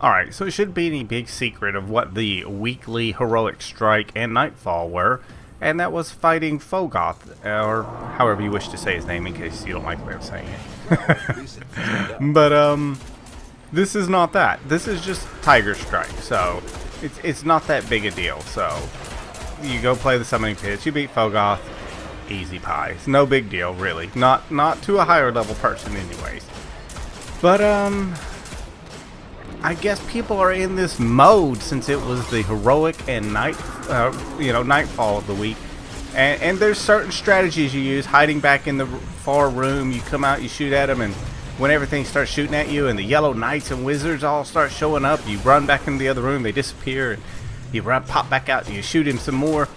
Alright, so it shouldn't be any big secret of what the weekly heroic strike and nightfall were, and that was fighting Phogoth, or however you wish to say his name in case you don't like the way I'm saying it. But, this is not that. This is just Tiger Strike, so it's not that big a deal. So, you go play the summoning pits, you beat Phogoth, easy pie. It's no big deal, really. Not to a higher level person anyways. But, I guess people are in this mode since it was the heroic and nightfall of the week, and there's certain strategies you use. Hiding back in the far room, you come out, you shoot at them, and when everything starts shooting at you, and the yellow knights and wizards all start showing up, you run back into the other room, they disappear, and you pop back out, and you shoot him some more,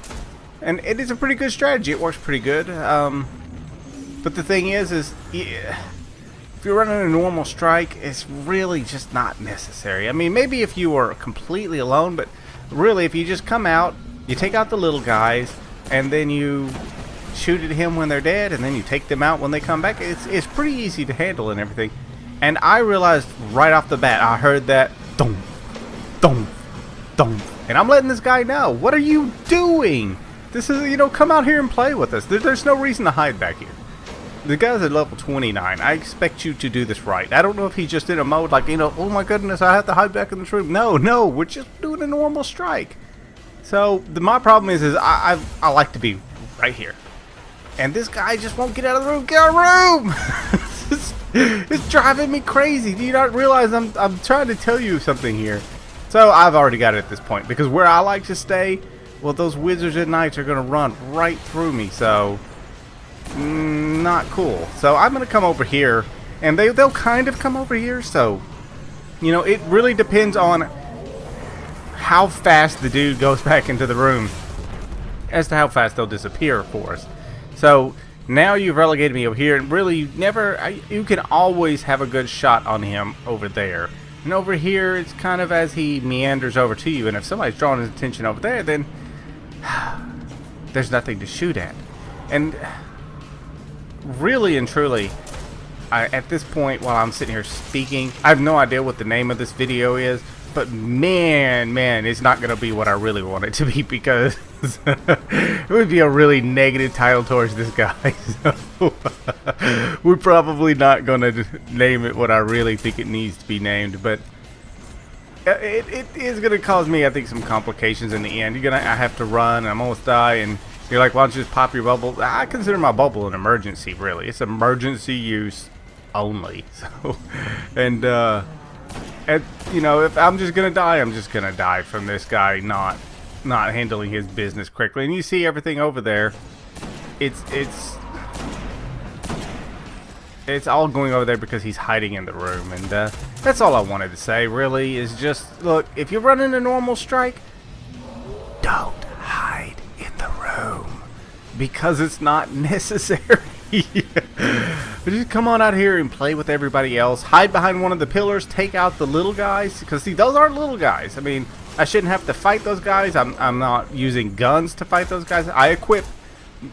and it is a pretty good strategy. It works pretty good. But the thing is yeah, if you're running a normal strike, it's really just not necessary. I mean, maybe if you were completely alone, but really if you just come out, you take out the little guys, and then you shoot at him when they're dead, and then you take them out when they come back, it's pretty easy to handle and everything. And I realized right off the bat, I heard that dum, dum, dum, and I'm letting this guy know, what are you doing? This is, come out here and play with us. There's no reason to hide back here. The guy's at level 29. I expect you to do this right. I don't know if he's just in a mode like, oh my goodness, I have to hide back in this room. No, we're just doing a normal strike. So my problem is I like to be right here, and this guy just won't get out of the room. Get out of the room! It's driving me crazy. Do you not realize I'm trying to tell you something here? So I've already got it at this point, because where I like to stay, well, those wizards and knights are going to run right through me. So not cool. So I'm gonna come over here, and they'll kind of come over here. So it really depends on how fast the dude goes back into the room as to how fast they'll disappear for us. So now you've relegated me over here, and really you can always have a good shot on him over there, and over here it's kind of as he meanders over to you, and if somebody's drawing his attention over there, then there's nothing to shoot at. And really and truly, at this point, while I'm sitting here speaking, I have no idea what the name of this video is, but man, it's not going to be what I really want it to be, because it would be a really negative title towards this guy. So we're probably not going to name it what I really think it needs to be named, but it is going to cause me, I think, some complications in the end. I have to run, and I'm almost die, and you're like, why don't you just pop your bubble? I consider my bubble an emergency, really. It's emergency use only. So, and if I'm just gonna die, I'm just gonna die from this guy not handling his business quickly. And you see everything over there. It's all going over there because he's hiding in the room, and that's all I wanted to say. Really, is just look, if you're running a normal strike, don't hide in the room, because it's not necessary. Just come on out here and play with everybody else. Hide behind one of the pillars. Take out the little guys, because see, those aren't little guys. I mean, I shouldn't have to fight those guys. I'm not using guns to fight those guys. I equip,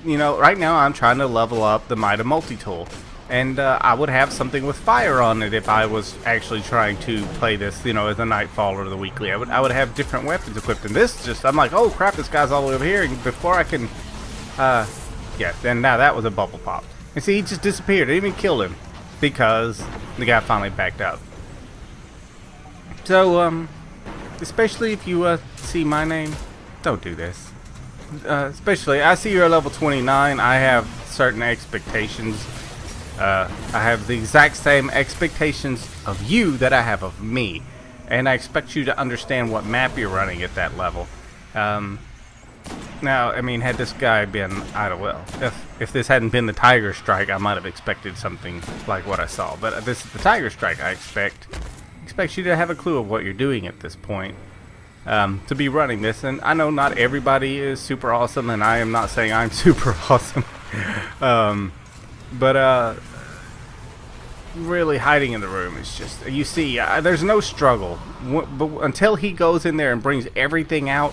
right now I'm trying to level up the Might of Multi-Tool, and I would have something with fire on it if I was actually trying to play this, as a nightfall or the weekly. I would have different weapons equipped. And this I'm like, oh crap, this guy's all the way over here, and before I can, then now that was a bubble pop. And see, he just disappeared. I didn't even kill him, because the guy finally backed up. So, especially if you see my name, don't do this. Especially, I see you're level 29. I have certain expectations. I have the exact same expectations of you that I have of me, and I expect you to understand what map you're running at that level. Now, I mean, had this guy been, if this hadn't been the Tiger Strike, I might have expected something like what I saw. But this is the Tiger Strike. I expect you to have a clue of what you're doing at this point, to be running this. And I know not everybody is super awesome, and I am not saying I'm super awesome. But really, hiding in the room is just, you see, there's no struggle. But until he goes in there and brings everything out,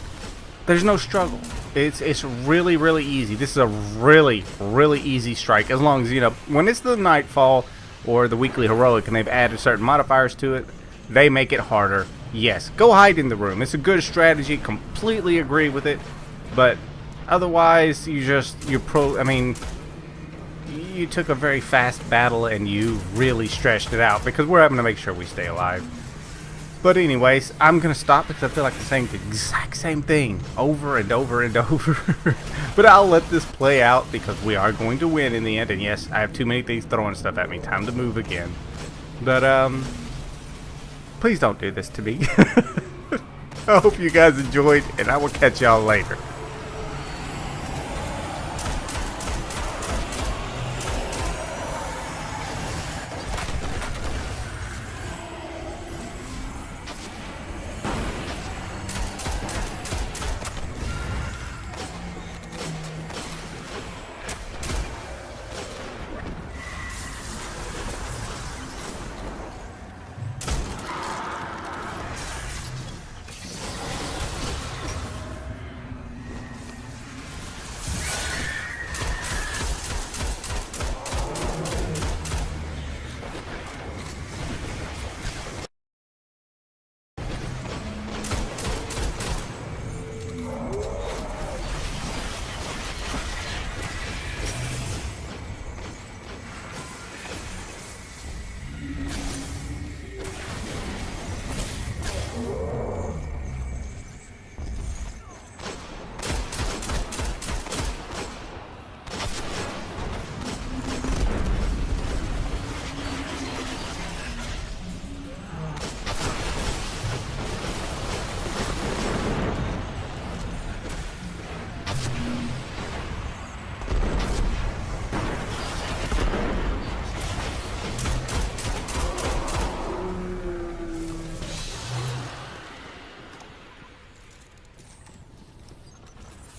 there's no struggle. It's really, really easy. This is a really, really easy strike, as long as, when it's the nightfall or the weekly heroic and they've added certain modifiers to it, they make it harder. yes, go hide in the room. It's a good strategy. Completely agree with it. But otherwise, I mean, you took a very fast battle and you really stretched it out because we're having to make sure we stay alive. But anyways, I'm going to stop because I feel like the exact same thing over and over and over. But I'll let this play out because we are going to win in the end. And yes, I have too many things throwing stuff at me. Time to move again. But, please don't do this to me. I hope you guys enjoyed, and I will catch y'all later.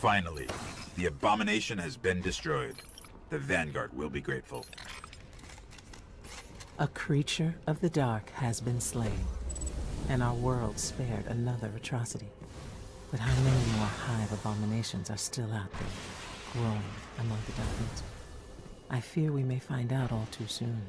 Finally, the abomination has been destroyed. The Vanguard will be grateful. A creature of the dark has been slain, and our world spared another atrocity. But how many more hive abominations are still out there, growing among the darkness? I fear we may find out all too soon.